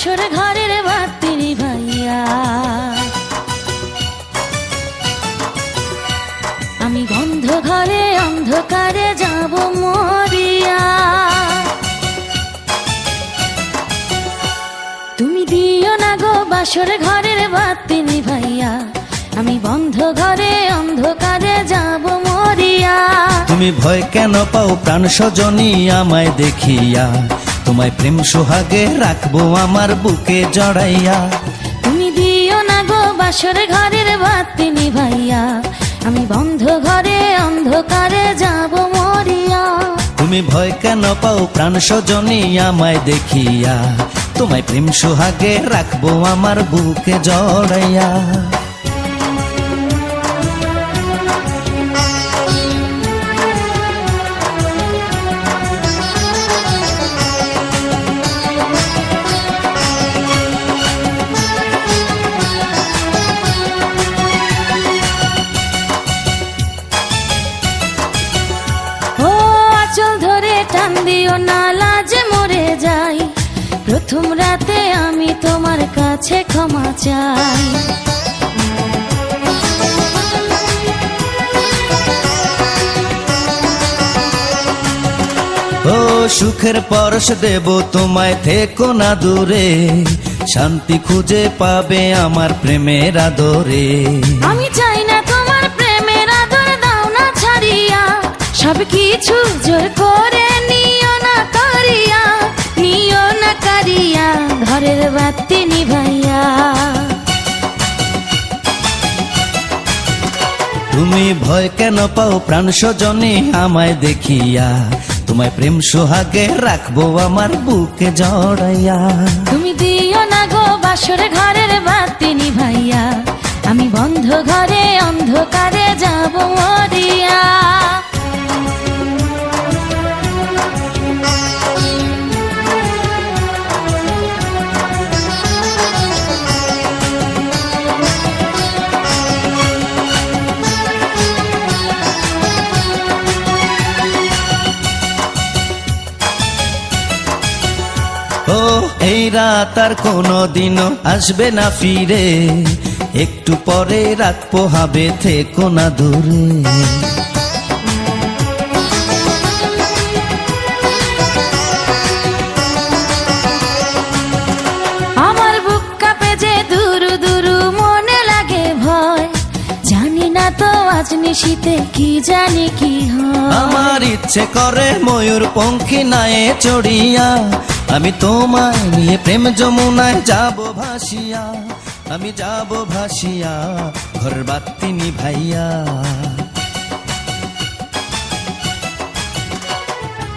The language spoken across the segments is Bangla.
বাসর ঘরের বাতি নিভাইয়া। আমি বন্ধ ঘরে অন্ধকারে যাব মরিয়া। তুমি দিও না গো বাসর ঘরের বাতি নিভাইয়া। আমি বন্ধ ঘরে অন্ধকারে যাব মরিয়া। তুমি ভয় কেন পাও প্রাণ সজনী আমায় দেখিয়া? তোমায় প্রেম সোহাগে রাখবো আমার বুকে জড়াইয়া। তুমি দিও না গো বাসর ঘরের বাতি নিভাইয়া। আমি বন্ধ ঘরে অন্ধকারে যাব মরিয়া। তুমি ভয় কেন পাও প্রাণ সজনী আমায় দেখিয়া? তোমায় প্রেম সোহাগে রাখবো আমার বুকে জড়াইয়া। আঁচল ধরে টান দিও না লাজে মরে যাই। প্রথম রাতে আমি তোমার কাছে ক্ষমা চাই। ও সুখের পরশ দেব তোমায়, থেকো না দূরে। শান্তি খুঁজে পাবে আমার প্রেমের আদরে। আমি চাই না তোমার প্রেমের আদর, দাও না ছাড়িয়া। সব কিছু জোর করে নিও না কারিয়া, নিও না কারিয়া ঘরের বাতি নিভাইয়া। তুমি ভয় কেন পাও প্রাণ সজনী আমায় দেখিয়া? তোমায় প্রেম সোহাগে রাখবো আমার বুকে জড়াইয়া। তুমি দিও না গো বাসর ঘরের বাতি নিভাইয়া। আমি বন্ধ ঘরে অন্ধকারে যাব মরিয়া। ও এই রাত আর কোনো দিনও আসবে না ফিরে। একটু পরে রাত পোহাবে, থেকো না দূরে। আমার বুক কাঁপে যে দুরু দুরু, মনে লাগে ভয়। জানি না তো আজ নিশীতে কি জানি কি হয়। আমার ইচ্ছে করে ময়ূর পঙ্খী নায়ে চড়িয়া। আমি তোমায় নিয়ে প্রেম যমুনায় যাব ভাসিয়া। আমি যাব ভাসিয়া ঘর বাতি নিভাইয়া।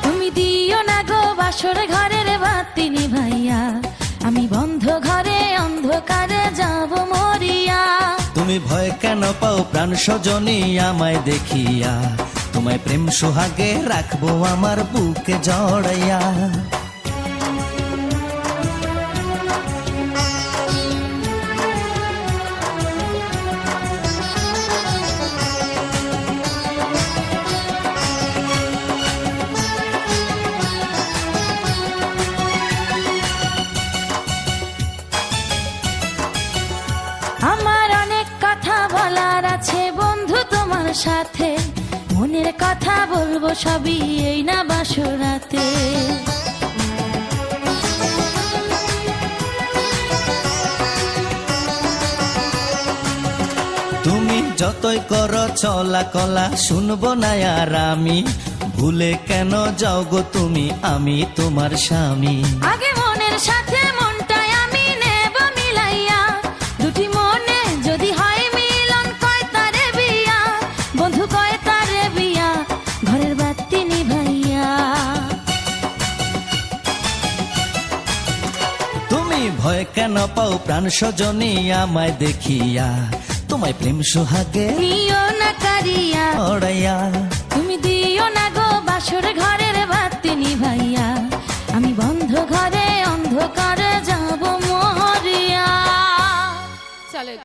তুমি দিও না গো বাসর ঘরের বাতি নিভাইয়া। আমি বন্ধ ঘরে অন্ধকারে যাব মরিয়া। তুমি ভয় কেন পাও প্রাণ সজনী আমায় দেখিয়া? তোমায় প্রেম সোহাগে রাখবো আমার বুকে জড়াইয়া। আমার অনেক কথা বলার আছে বন্ধু তোমার সাথে। মনের কথা বলবো সবই এই না বাসরাতে। তুমি যতই করো চলা কলা, শুনবো না আর আমি। ভুলে কেন যাও গো তুমি, আমি তোমার স্বামী। আগে মনের সাথে মনটাই আমি নেব মিলাইয়া। দুটি মনে যদি হয় মিলন, কয় তারে বিয়া। বন্ধু কয় তারে বিয়া ঘরের বাতি নিভাইয়া। তুমি ভয় কেন পাও প্রাণ সজনী আমায় দেখিয়া? তোমায় প্রেম সোহাগে নিও না কারিয়া। জড়াইয়া। তুমি দিও না গো বাসর ঘরের বাতি নিভাইয়া। আমি বন্ধ ঘরে অন্ধকারে যাব মরিয়া। চলে।